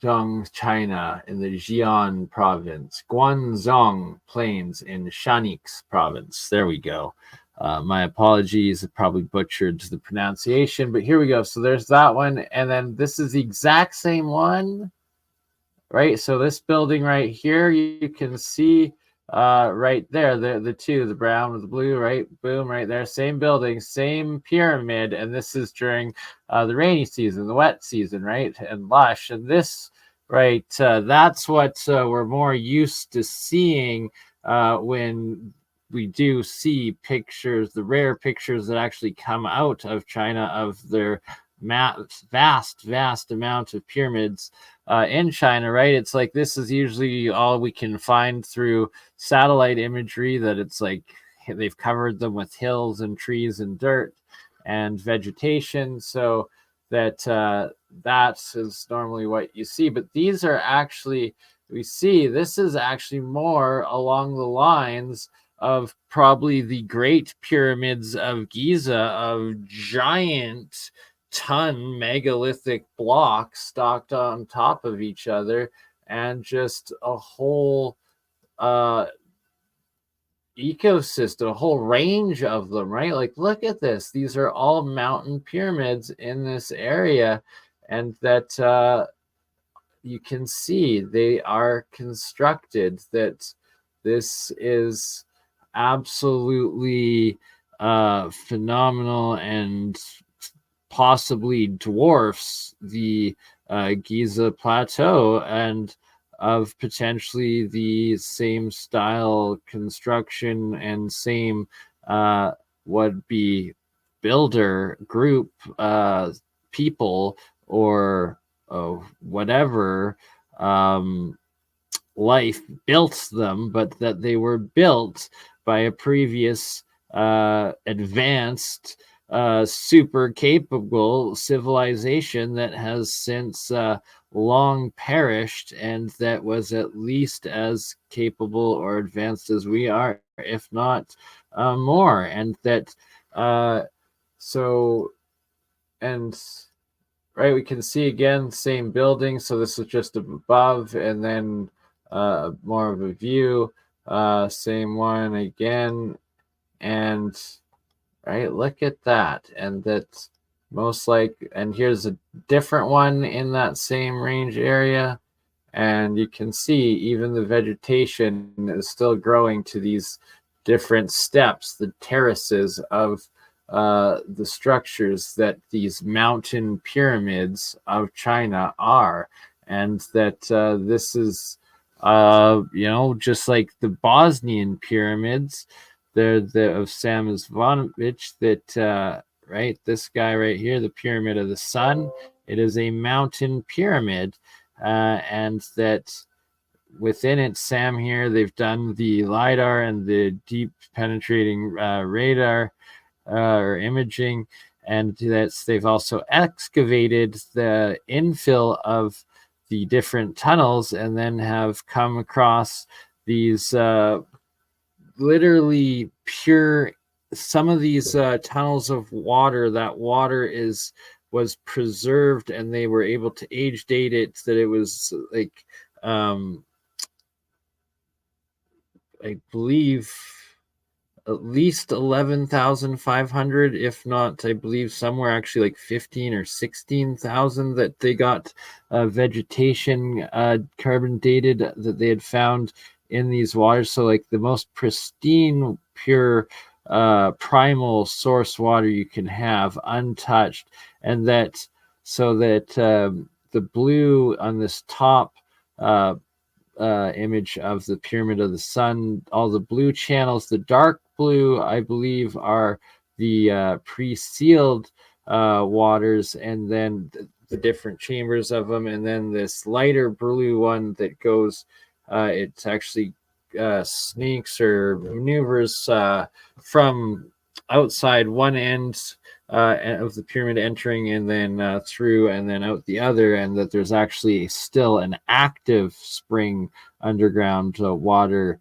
China, in the Jian province, Guangdong Plains in Shanix province. There we go. My apologies, I probably butchered the pronunciation, but here we go. So there's that one, and then this is the exact same one, right? So this building right here, you can see right there, the two, the brown with the blue, right? Boom, right there. Same building, same pyramid, and this is during the rainy season, the wet season, right? And lush. And this, right, that's what we're more used to seeing when we do see pictures, the rare pictures that actually come out of China of their vast amount of pyramids in China, right? It's like this is usually all we can find through satellite imagery, that it's like they've covered them with hills and trees and dirt and vegetation, so that that is normally what you see. But these are actually, we see this is actually more along the lines of probably the Great Pyramids of Giza, of giant ton megalithic blocks stocked on top of each other, and just a whole ecosystem, a whole range of them, right? Like, look at this. These are all mountain pyramids in this area, and that you can see they are constructed, that this is absolutely phenomenal and possibly dwarfs the Giza Plateau, and of potentially the same style construction and same would be builder group people, or whatever life built them, but that they were built by a previous advanced super capable civilization that has since long perished, and that was at least as capable or advanced as we are, if not more. And that so, and right, we can see again, same building. So this is just above, and then more of a view, same one again, and right, look at that. And that's most like, and here's a different one in that same range area, and you can see even the vegetation is still growing to these different steps, the terraces of the structures that these mountain pyramids of China are. And that this is just like the Bosnian pyramids, they're the of Sam Ivanovic, that right, this guy right here, the Pyramid of the Sun, it is a mountain pyramid, and that within it, Sam, here they've done the LiDAR and the deep penetrating radar or imaging, and that's, they've also excavated the infill of the different tunnels, and then have come across these literally pure, some of these tunnels of water, that water was preserved, and they were able to age date it, that it was like I believe at least 11,500, if not, I believe somewhere actually like 15 or 16,000, that they got vegetation carbon dated that they had found in these waters. So like the most pristine, pure, primal source water you can have, untouched. And that, so that the blue on this top image of the Pyramid of the Sun, all the blue channels, the dark blue, I believe, are the pre-sealed waters, and then the different chambers of them. And then this lighter blue one that goes, it's actually sneaks or maneuvers from outside one end of the pyramid, entering, and then through, and then out the other, and that there's actually still an active spring underground water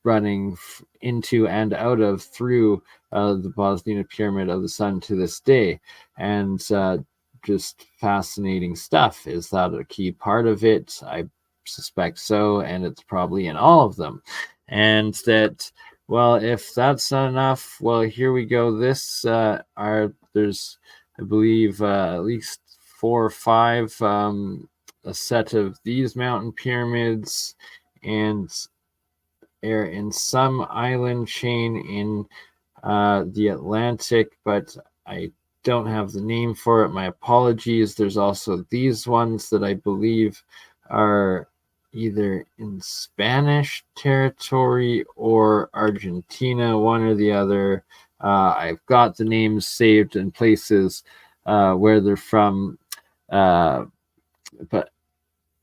running into and out of through the Bosnian Pyramid of the Sun to this day. And just fascinating stuff. Is that a key part of it? I suspect so, and it's probably in all of them. And that, well, if that's not enough, well, here we go. There's, I believe, at least 4 or 5, a set of these mountain pyramids, and they're in some island chain in the Atlantic, but I don't have the name for it. My apologies. There's also these ones that I believe are either in Spanish territory or Argentina, one or the other. I've got the names saved in places where they're from, but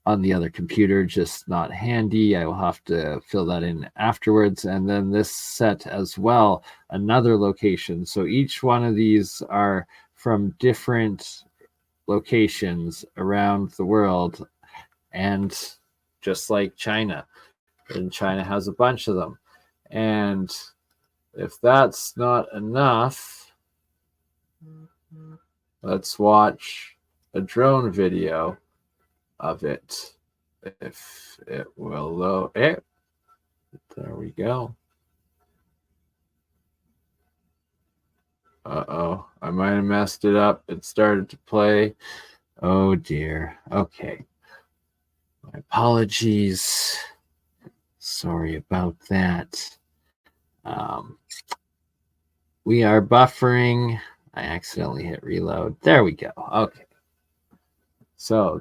on the other computer, just not handy. I will have to fill that in afterwards. And then this set as well, another location. So each one of these are from different locations around the world, and just like China, and China has a bunch of them. And if that's not enough, let's watch a drone video of it, if it will load. There we go. Uh-oh, I might have messed it up. It started to play. Oh dear. Okay, my apologies. Sorry about that. We are buffering. I accidentally hit reload. There we go. Okay. So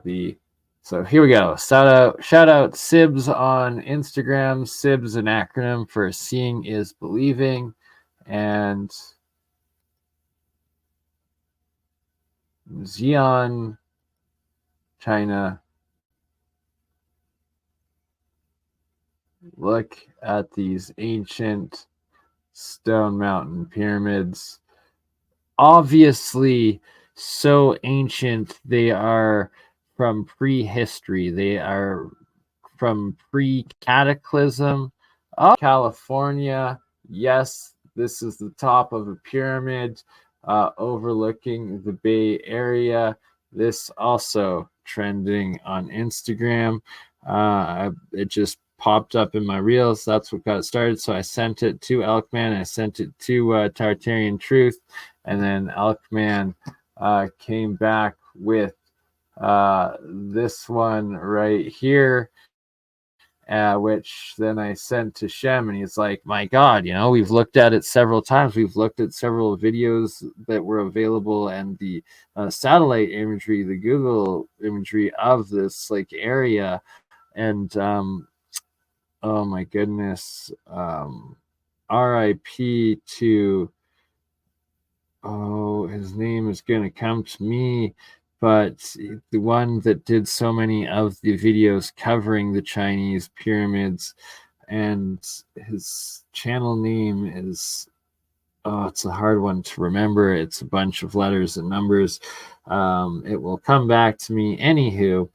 here we go. Shout out Sibs on Instagram. Sibs, an acronym for seeing is believing. And Xi'an, China. Look at these ancient stone mountain pyramids. Obviously, so ancient. They are from prehistory. They are from pre-cataclysm. Oh, California. Yes, this is the top of a pyramid overlooking the Bay Area. This also trending on Instagram. It just popped up in my reels. That's what got it started. So I sent it to Elkman. I sent it to Tartarian Truth. And then Elkman came back with this one right here, which then I sent to Shem, and he's like, my God, we've looked at it several times. We've looked at several videos that were available, and the satellite imagery, the Google imagery of this area. And oh my goodness, RIP to, oh, his name is going to come to me, but the one that did so many of the videos covering the Chinese pyramids, and his channel name is, oh, it's a hard one to remember. It's a bunch of letters and numbers. It will come back to me. Anywho,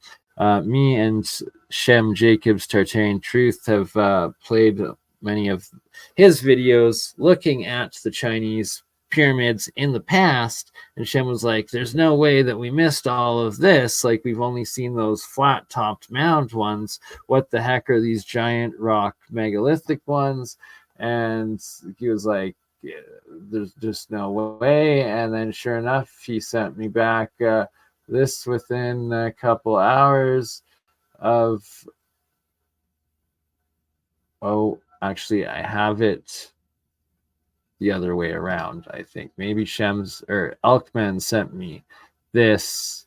me and Shem Jacobs, Tartarian Truth, have played many of his videos looking at the Chinese pyramids in the past, and Shem was like, there's no way that we missed all of this. We've only seen those flat-topped mound ones. What the heck are these giant rock megalithic ones? And he was like, yeah, there's just no way. And then sure enough, he sent me back this within a couple hours of, oh, actually I have it the other way around. I think maybe Shem's or Elkman sent me this,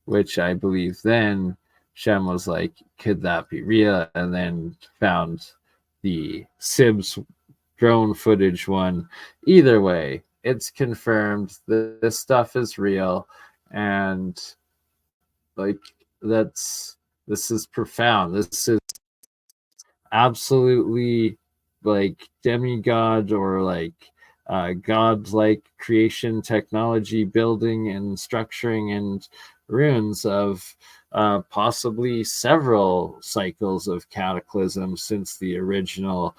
which I believe then Shem was like, could that be real? And then found the Sibs drone footage one. Either way, it's confirmed that this stuff is real, and this is profound. This is absolutely demigod or godlike creation, technology, building and structuring, and ruins of possibly several cycles of cataclysm since the original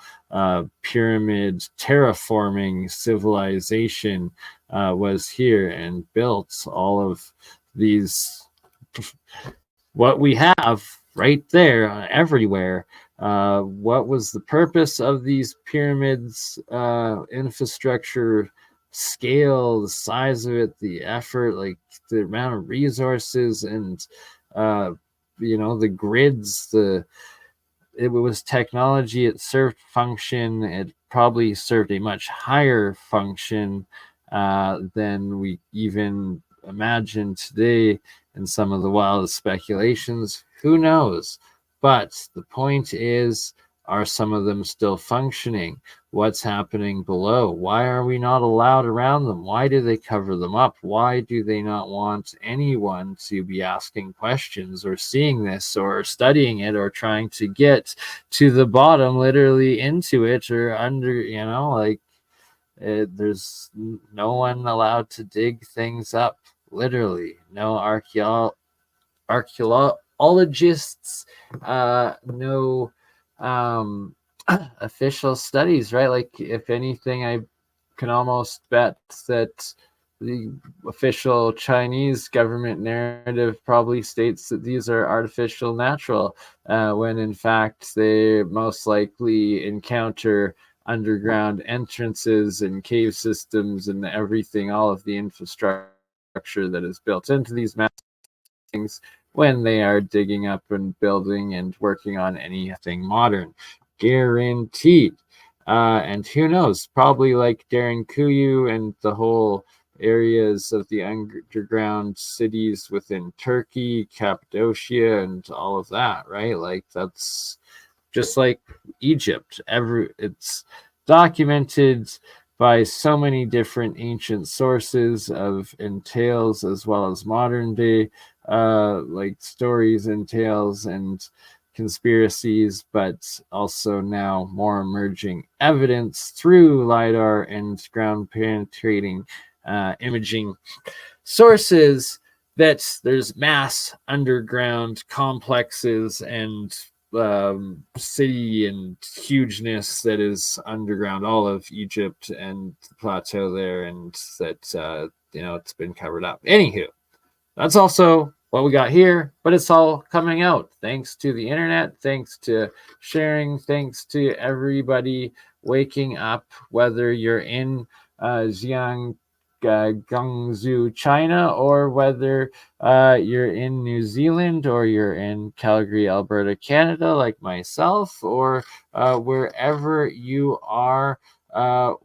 pyramid terraforming civilization was here and built all of these what we have right there everywhere. What was the purpose of these pyramids? Infrastructure, scale, the size of it, the effort, like the amount of resources, and uh, the grids, it was technology, it served function, it probably served a much higher function than we even imagine today in some of the wildest speculations. Who knows? But the point is, are some of them still functioning? What's happening below? Why are we not allowed around them? Why do they cover them up? Why do they not want anyone to be asking questions or seeing this or studying it or trying to get to the bottom, literally into it or under, like there's no one allowed to dig things up, literally. No archaeologists, no official studies, right? Like, if anything, I can almost bet that the official Chinese government narrative probably states that these are artificial natural, when in fact they most likely encounter underground entrances and cave systems and everything, all of the infrastructure that is built into these massive things when they are digging up and building and working on anything modern. Guaranteed. And who knows? Probably like Darren Kuyu and the whole areas of the underground cities within Turkey, Cappadocia, and all of that, right? Like, that's just like Egypt. It's documented by so many different ancient sources of and tales, as well as modern day like stories and tales and conspiracies, but also now more emerging evidence through LiDAR and ground penetrating imaging sources that there's mass underground complexes and city and hugeness that is underground all of Egypt and the plateau there, and that it's been covered up. Anywho, that's also what we got here, but it's all coming out thanks to the internet, thanks to sharing, thanks to everybody waking up, whether you're in Xiang Guangzhou, China, or whether you're in New Zealand, or you're in Calgary, Alberta, Canada, like myself, or wherever you are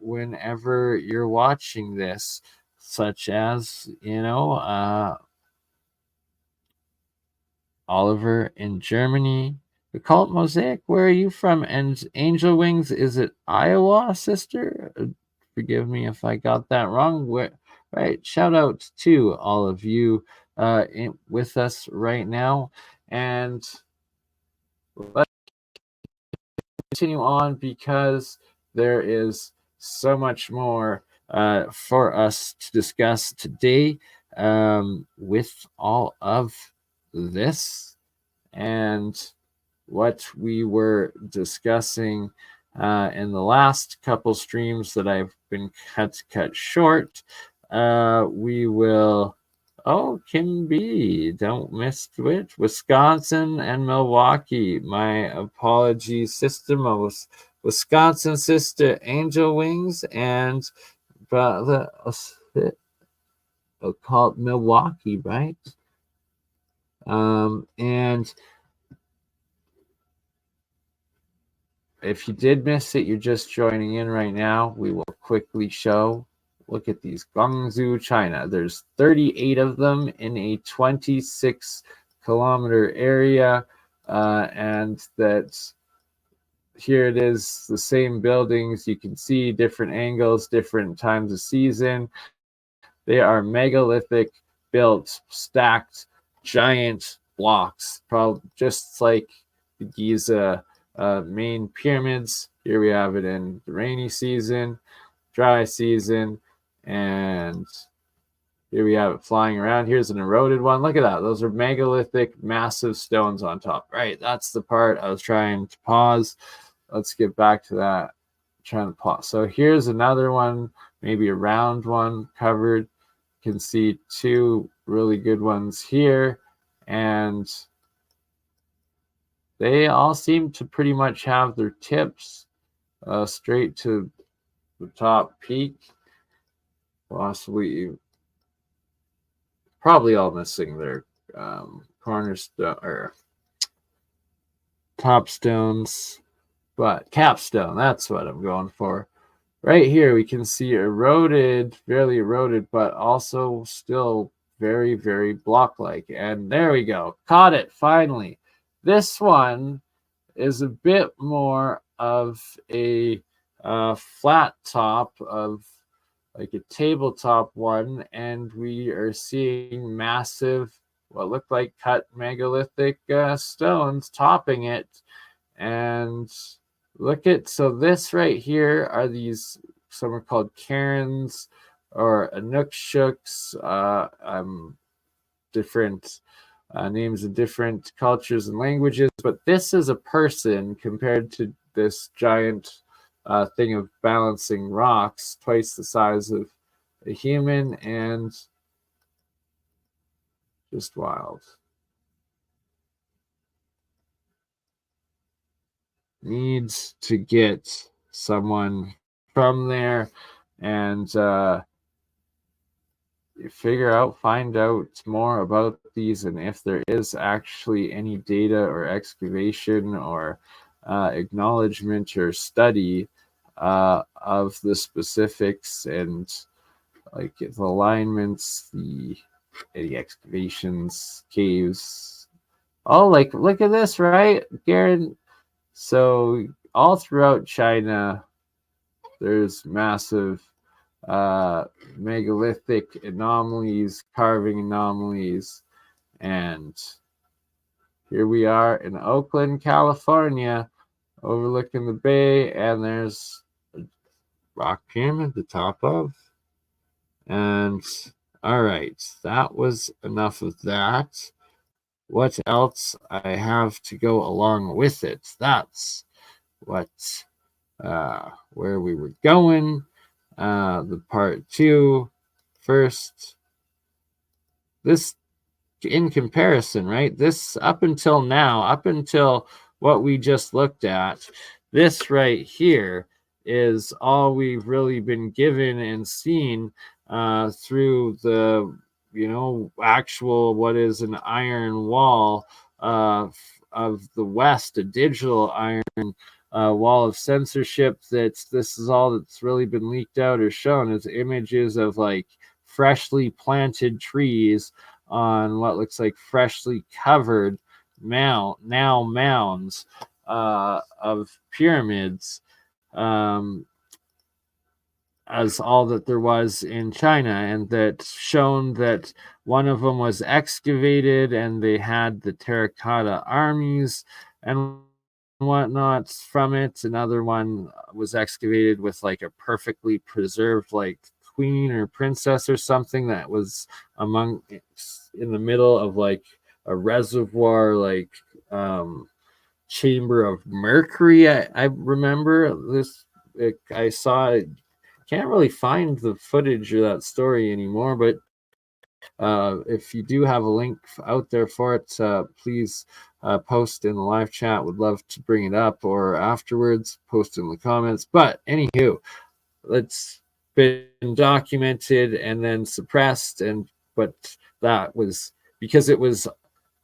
whenever you're watching this, such as, Oliver in Germany. We call it Mosaic. Where are you from? And Angel Wings, is it Iowa, sister? Forgive me if I got that wrong. Right. Shout out to all of you with us right now. And let's continue on, because there is so much more for us to discuss today with all of this and what we were discussing in the last couple streams that I've been cut short. We will. Oh, Kim B, don't miss it. Wisconsin and Milwaukee. My apologies, sister. My Wisconsin sister, Angel Wings, and brother, called Milwaukee, right? And if you did miss it, you're just joining in right now. We will quickly show. Look at these. Guangzhou, China. There's 38 of them in a 26-kilometer area. And that here it is, the same buildings. You can see different angles, different times of season. They are megalithic, built, stacked, giant blocks, probably just like the Giza main pyramids. Here we have it in the rainy season, dry season, and here we have it flying around. Here's an eroded one. Look at that. Those are megalithic, massive stones on top. Right, that's the part I was trying to pause. Let's get back to that. I'm trying to pause. So here's another one, maybe a round one covered. You can see two really good ones here, and they all seem to pretty much have their tips straight to the top peak, possibly probably all missing their cornerstone or top stones, but capstone, that's what I'm going for. Right here we can see eroded, fairly eroded, but also still very, very block-like. And there we go, caught it finally. This one is a bit more of a flat top of like a tabletop one, and we are seeing massive, what look like cut megalithic stones topping it. And look at, so this right here are these, some are called cairns or Inuksuks, different names in different cultures and languages, but this is a person compared to this giant thing of balancing rocks, twice the size of a human, and just wild. Needs to get someone from there and find out more about these, and if there is actually any data or excavation or acknowledgement or study of the specifics and like the alignments, the excavations, caves. Oh, like look at this, right, Garen? So all throughout China, there's massive megalithic anomalies, carving anomalies, and here we are in Oakland, California, overlooking the bay, and there's a rock pyramid at the top of. And all right, that was enough of that. What else I have to go along with it? That's what where we were going. The part two. First, this in comparison, right? This up until now, up until what we just looked at, this right here is all we've really been given and seen through the, actual what is an iron wall of the West, a digital iron wall of censorship. This is all that's really been leaked out or shown as images of like freshly planted trees on what looks like freshly covered mounds of pyramids, as all that there was in China, and that shown that one of them was excavated and they had the terracotta armies and whatnot from it. Another one was excavated with like a perfectly preserved like queen or princess or something that was in the middle of like a reservoir, like chamber of mercury. I remember this. I saw it. Can't really find the footage of that story anymore, but if you do have a link out there for it, please post in the live chat. Would love to bring it up, or afterwards post in the comments. But anywho, it's been documented and then suppressed, but that was because it was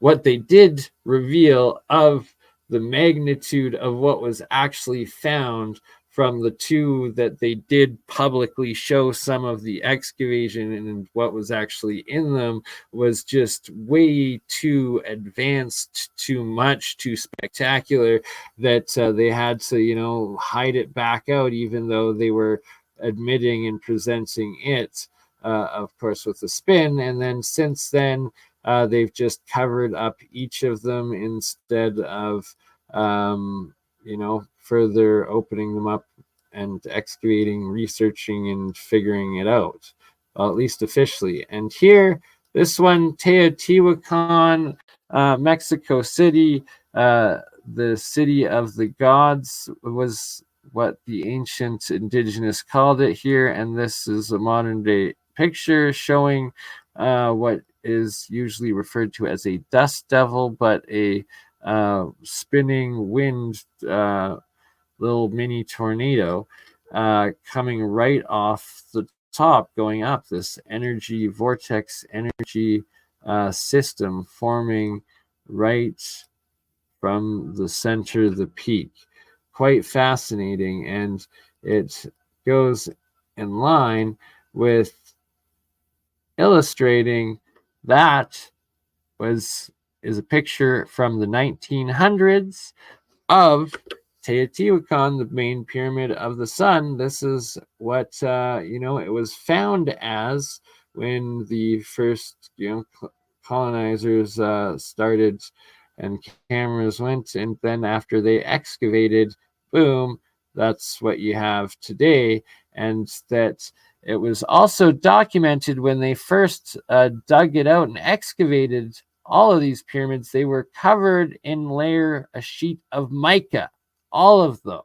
what they did reveal of the magnitude of what was actually found from the two that they did publicly show some of the excavation, and what was actually in them was just way too advanced, too much, too spectacular, that they had to, hide it back out, even though they were admitting and presenting it, of course, with a spin. And then since then, they've just covered up each of them instead of, further opening them up and excavating, researching, and figuring it out, well, at least officially. And here, this one, Teotihuacan, Mexico City, the city of the gods was what the ancient indigenous called it here. And this is a modern day picture showing what is usually referred to as a dust devil, but a spinning wind little mini tornado coming right off the top, going up this energy vortex energy system forming right from the center of the peak. Quite fascinating, and it goes in line with illustrating that is a picture from the 1900s of Teotihuacan, the main pyramid of the sun. This is what it was found as when the first colonizers started and cameras went, and then after they excavated, boom, that's what you have today. And that it was also documented when they first dug it out and excavated all of these pyramids, they were covered in a sheet of mica, all of them.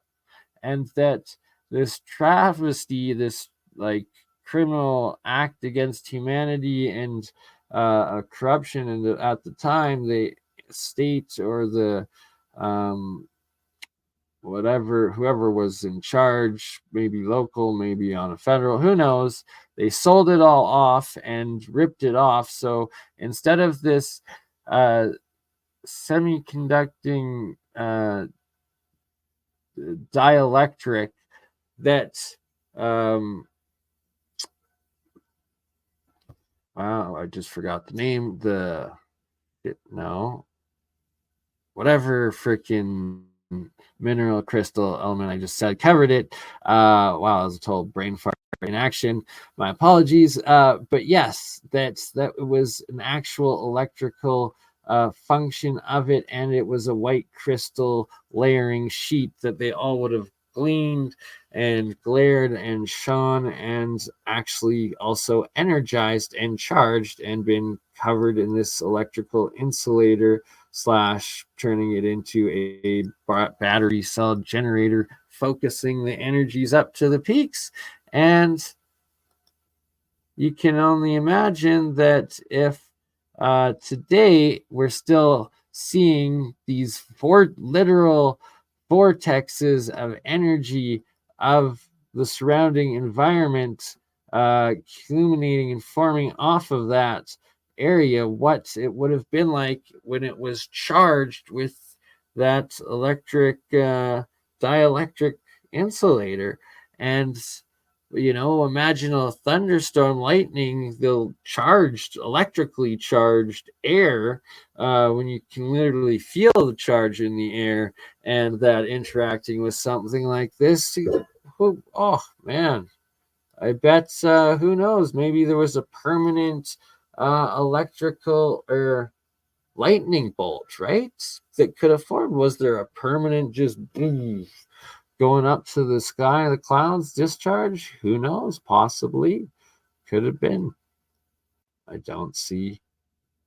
And that this travesty, this like criminal act against humanity and corruption, and at the time, the state or the whoever was in charge, maybe local, maybe on a federal, who knows, they sold it all off and ripped it off. So instead of this semiconducting dielectric that wow, I just forgot the name, whatever freaking mineral crystal element I just said covered it. Wow, I was told brain fart in action. My apologies. But yes, that was an actual electrical function of it, and it was a white crystal layering sheet that they all would have gleamed and glared and shone and actually also energized and charged and been covered in this electrical insulator slash turning it into a battery cell generator, focusing the energies up to the peaks. And you can only imagine that if today we're still seeing these literal vortexes of energy of the surrounding environment illuminating and forming off of that area, what it would have been like when it was charged with that electric dielectric insulator. And imagine a thunderstorm, lightning, the electrically charged air, when you can literally feel the charge in the air, and that interacting with something like this. Oh man, I bet, who knows, maybe there was a permanent electrical or lightning bolt, right? That could have formed. Was there a permanent just boom going up to the sky, the clouds, discharge? Who knows? Possibly. Could have been. I don't see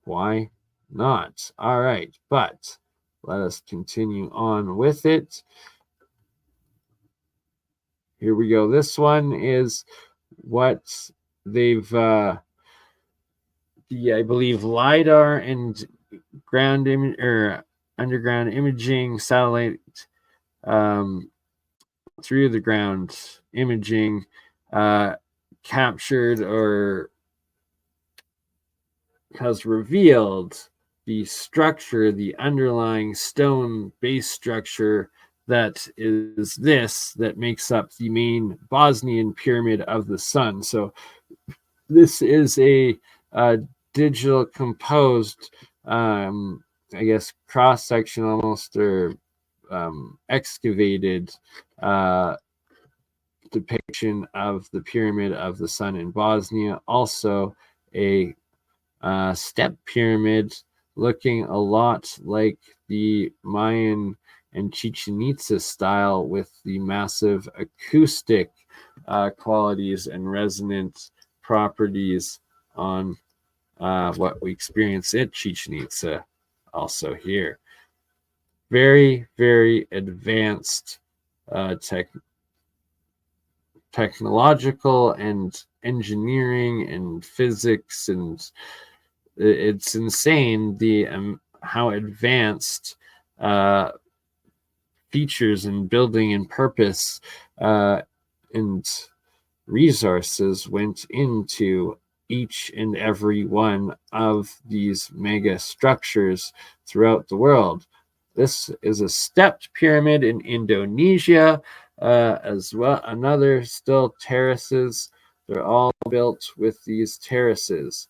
why not. All right, but let us continue on with it. Here we go. This one is what they've I believe LiDAR and underground imaging satellite through the ground imaging captured or has revealed the structure, the underlying stone base structure that makes up the main Bosnian pyramid of the sun. So this is a digital composed, I guess, cross section almost, or excavated depiction of the pyramid of the sun in Bosnia. Also a step pyramid looking a lot like the Mayan and Chichen Itza style, with the massive acoustic qualities and resonant properties on what we experience at Chichen Itza also here. Very, very advanced technological and engineering and physics and it's insane the how advanced features and building and purpose and resources went into each and every one of these mega structures throughout the world. This is a stepped pyramid in Indonesia, as well. Another still terraces. They're all built with these terraces.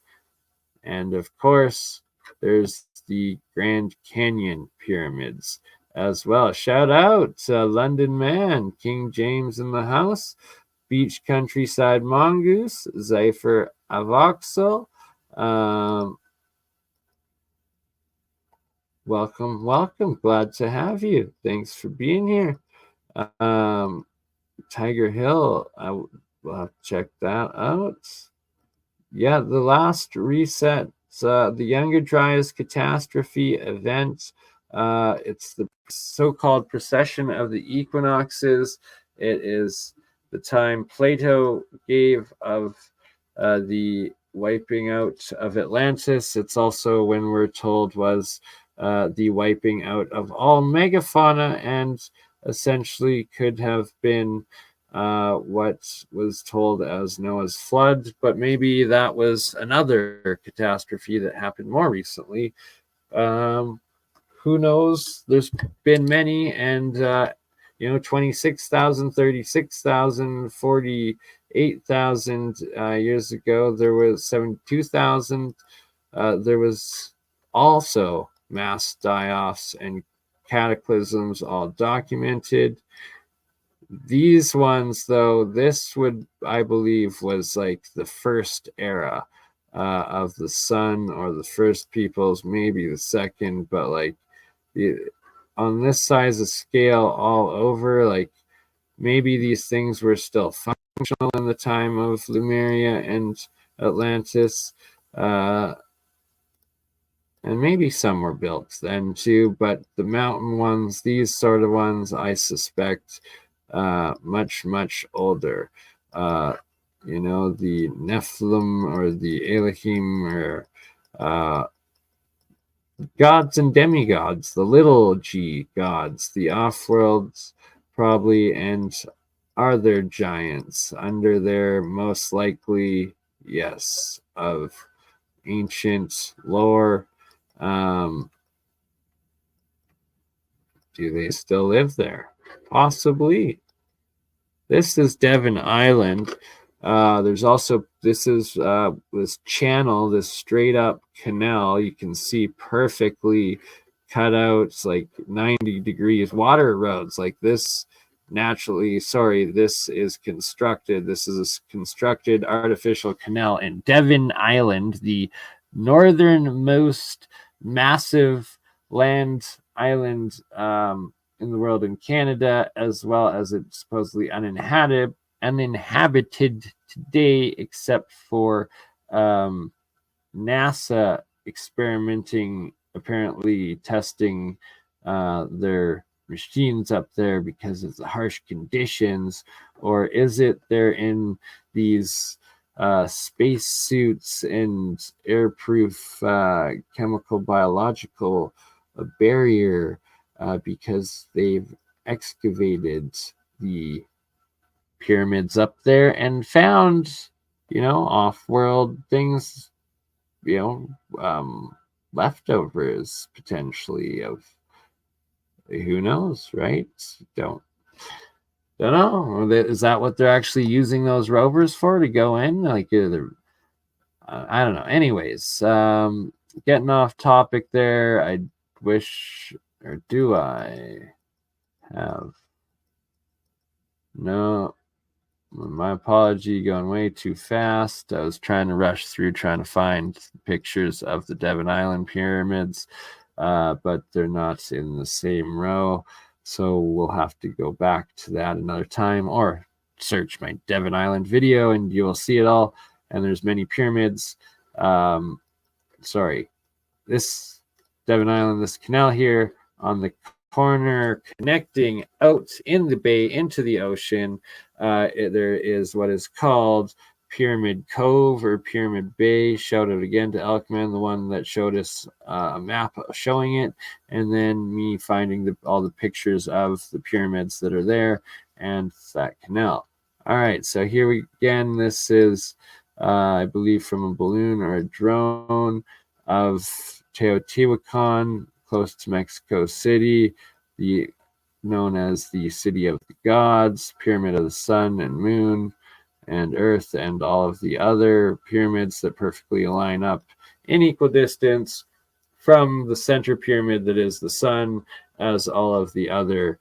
And of course, there's the Grand Canyon pyramids as well. Shout out to London Man, King James in the house, Beach Countryside Mongoose, Zypher Avoxel. Welcome. Glad to have you. Thanks for being here. Tiger Hill, I will have to check that out. Yeah, the last reset, the Younger Dryas catastrophe event. It's the so-called precession of the equinoxes. It is the time Plato gave of the wiping out of Atlantis. It's also when we're told was the wiping out of all megafauna, and essentially could have been what was told as Noah's flood, but maybe that was another catastrophe that happened more recently. Who knows? There's been many, and 26,000, 36,000, 48,000 years ago. There was 72,000. There was also mass die-offs and cataclysms all documented. These ones, though, this would, I believe, was like the first era of the sun, or the first peoples, maybe the second, but like on this size of scale all over, like maybe these things were still functional in the time of Lemuria and Atlantis. And maybe some were built then too, but the mountain ones, these sort of ones, I suspect much older. The Nephilim or the Elohim, or gods and demigods, the little g gods, the off-worlds probably, and are there giants under there? Most likely, yes, of ancient lore. Do they still live there? Possibly. This is Devon Island. There's also, this is this channel, this straight up canal. You can see perfectly cut out, like 90 degrees water roads like this. Naturally, sorry, this is constructed. This is a constructed artificial canal in Devon Island, the northernmost massive land island in the world in Canada, as well as it's supposedly uninhabited today, except for NASA experimenting, apparently testing their machines up there because of the harsh conditions. Or is it they're in these space suits and airproof chemical biological barrier because they've excavated the pyramids up there and found off-world things, leftovers potentially of who knows, right? Don't know. Is that what they're actually using those rovers for, to go in? Like, I don't know. Anyways, getting off topic there. I wish, or do I have? No, my apology, going way too fast. I was trying to rush through, trying to find pictures of the Devon Island pyramids, but they're not in the same row. So we'll have to go back to that another time, or search my Devon Island video and you will see it all. And there's many pyramids. Sorry, this Devon Island, this canal here on the corner connecting out in the bay into the ocean, there is what is called Pyramid Cove or Pyramid Bay. Shout out again to Elkman, the one that showed us a map showing it, and then me finding all the pictures of the pyramids that are there and that canal. All right, so here we again. This is, I believe, from a balloon or a drone of Teotihuacan, close to Mexico City, known as the City of the Gods, Pyramid of the Sun and Moon and Earth, and all of the other pyramids that perfectly line up in equal distance from the center pyramid that is the sun, as all of the other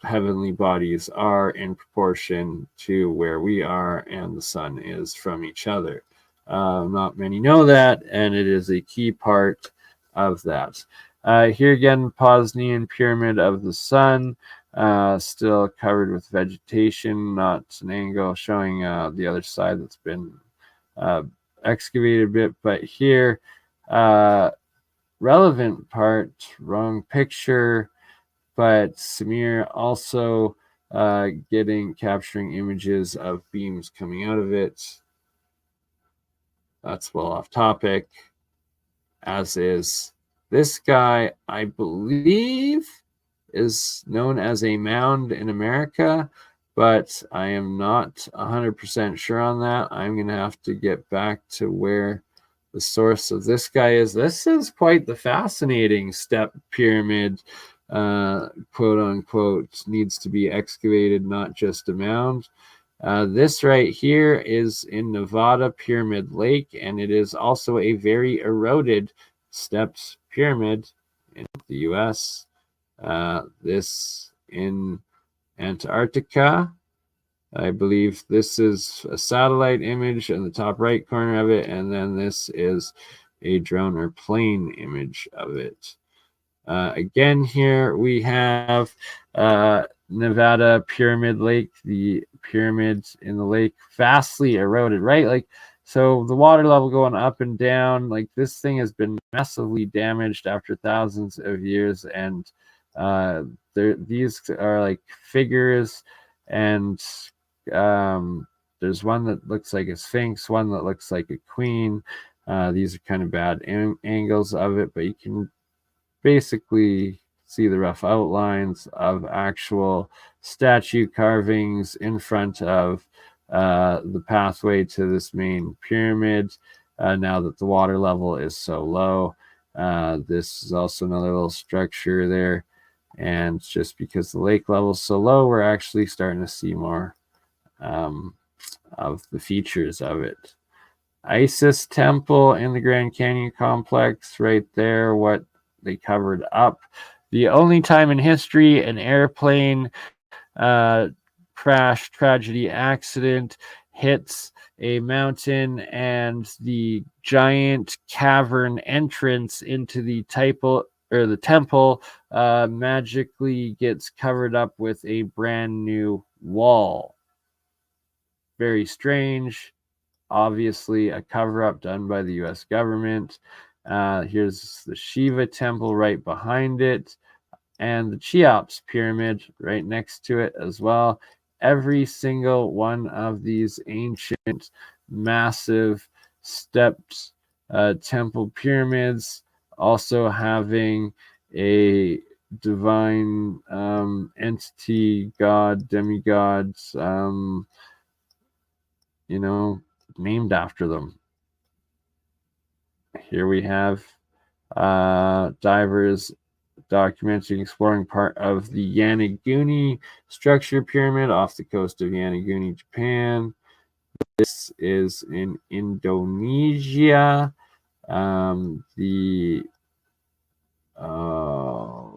heavenly bodies are in proportion to where we are and the sun is from each other. Not many know that, and it is a key part of that. Here again, Poznian Pyramid of the Sun, still covered with vegetation, not an angle showing the other side that's been excavated a bit, but here, relevant part, wrong picture, but Samir also capturing images of beams coming out of it. That's well off topic, as is this guy, I believe, is known as a mound in America, but I am not 100% sure on that. I'm going to have to get back to where the source of this guy is. This is quite the fascinating step pyramid, quote unquote, needs to be excavated, not just a mound. This right here is in Nevada, Pyramid Lake, and it is also a very eroded stepped pyramid in the U.S. This in Antarctica. I believe this is a satellite image in the top right corner of it, and then this is a drone or plane image of it. Again, here we have Nevada Pyramid Lake, the pyramids in the lake vastly eroded, right? Like, so the water level going up and down, like this thing has been massively damaged after thousands of years, and these are like figures, and there's one that looks like a sphinx, one that looks like a queen. These are kind of bad angles of it, but you can basically see the rough outlines of actual statue carvings in front of the pathway to this main pyramid. Now that the water level is so low, this is also another little structure there. And just because the lake level is so low, we're actually starting to see more of the features of it. Isis Temple in the Grand Canyon complex, right there, what they covered up. The only time in history an airplane crash, tragedy, accident hits a mountain and the giant cavern entrance into the temple magically gets covered up with a brand new wall. Very strange. Obviously a cover-up done by the U.S. government. Here's the Shiva temple right behind it, and the Cheops pyramid right next to it as well. Every single one of these ancient, massive, stepped temple pyramids also having a divine entity, god, demigod, named after them. Here we have divers documenting exploring part of the Yanaguni structure pyramid off the coast of Yanaguni, Japan. This is in Indonesia.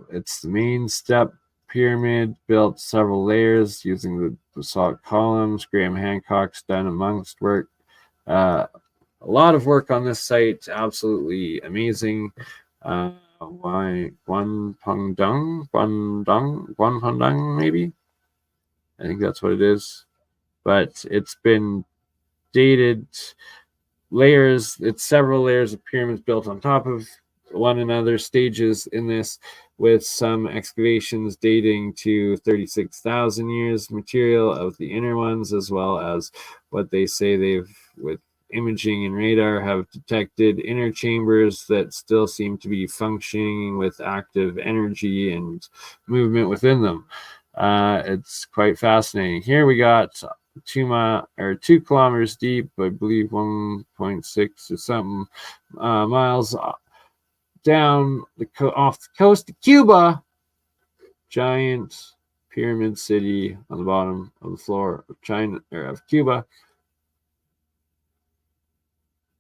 It's the main step pyramid, built several layers using the basalt columns. Graham Hancock's done amongst work. A lot of work on this site, absolutely amazing. Guanpangdong, maybe? I think that's what it is. But it's been dated layers. It's several layers of pyramids built on top of one another stages in this, with some excavations dating to 36,000 years material of the inner ones, as well as what they say they've, with imaging and radar, have detected inner chambers that still seem to be functioning with active energy and movement within them. It's quite fascinating. Here we got 2 kilometers deep, I believe 1.6 or something miles down off the coast of Cuba. Giant pyramid city on the bottom of the floor of China, or of Cuba,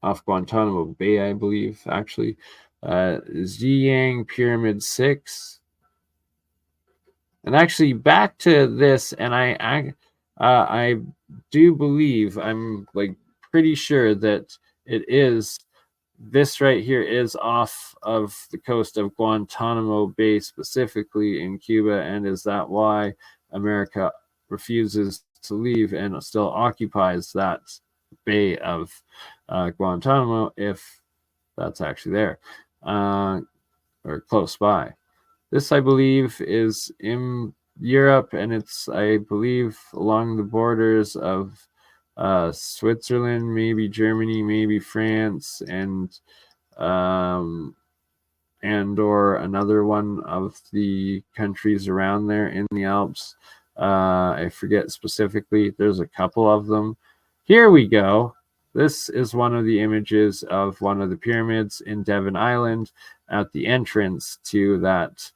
off Guantanamo Bay, I believe, actually. Ziyang Pyramid 6. And actually, back to this, and I do believe, I'm like pretty sure that it is, this right here is off of the coast of Guantanamo Bay, specifically in Cuba. And is that why America refuses to leave and still occupies that bay of Guantanamo, if that's actually there, or close by? This, I believe, is in Europe, and it's, I believe, along the borders of Switzerland, maybe Germany, maybe France, and or another one of the countries around there in the Alps. I forget specifically. There's a couple of them. Here we go. This is one of the images of one of the pyramids in Devon Island at the entrance to that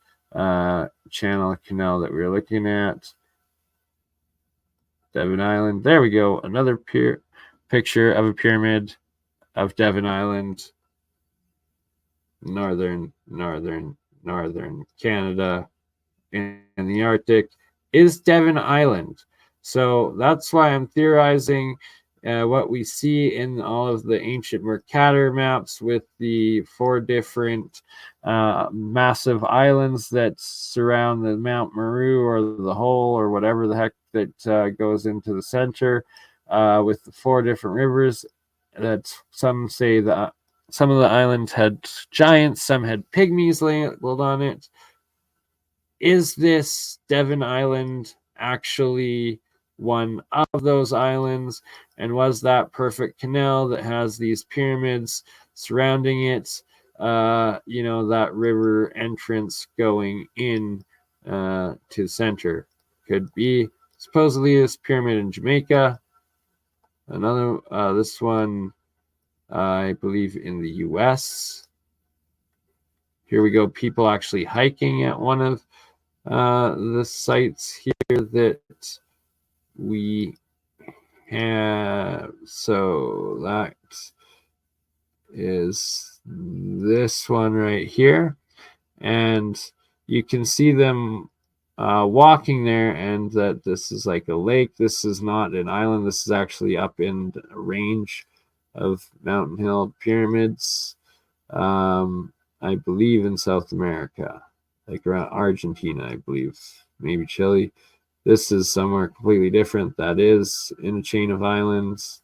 channel canal that we were looking at. Devon Island. There we go. Another picture of a pyramid of Devon Island. Northern Canada in the Arctic is Devon Island. So that's why I'm theorizing what we see in all of the ancient Mercator maps, with the 4 different massive islands that surround the Mount Meru, or the hole, or whatever the heck that goes into the center, with the 4 different rivers that some say that some of the islands had giants, some had pygmies labeled on it. Is this Devon Island actually one of those islands? And was that perfect canal that has these pyramids surrounding it, that river entrance going in to the center? Could be. Supposedly this pyramid in Jamaica. Another, this one, I believe, in the US. Here we go. People actually hiking at one of the sites here that we have. So that is this one right here. And you can see them walking there, and that this is like a lake. This is not an island. This is actually up in a range of mountain hill pyramids, I believe in South America, like around Argentina, I believe, maybe Chile. This is somewhere completely different. That is in a chain of islands.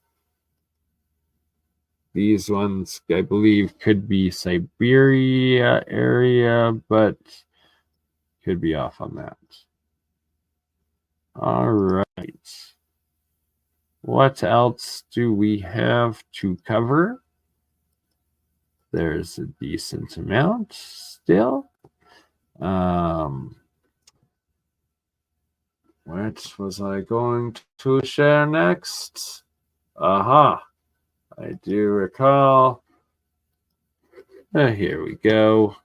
These ones, I believe, could be Siberia area, but could be off on that. All right. What else do we have to cover? There's a decent amount still. What was I going to share next? Aha. I do recall. Here we go.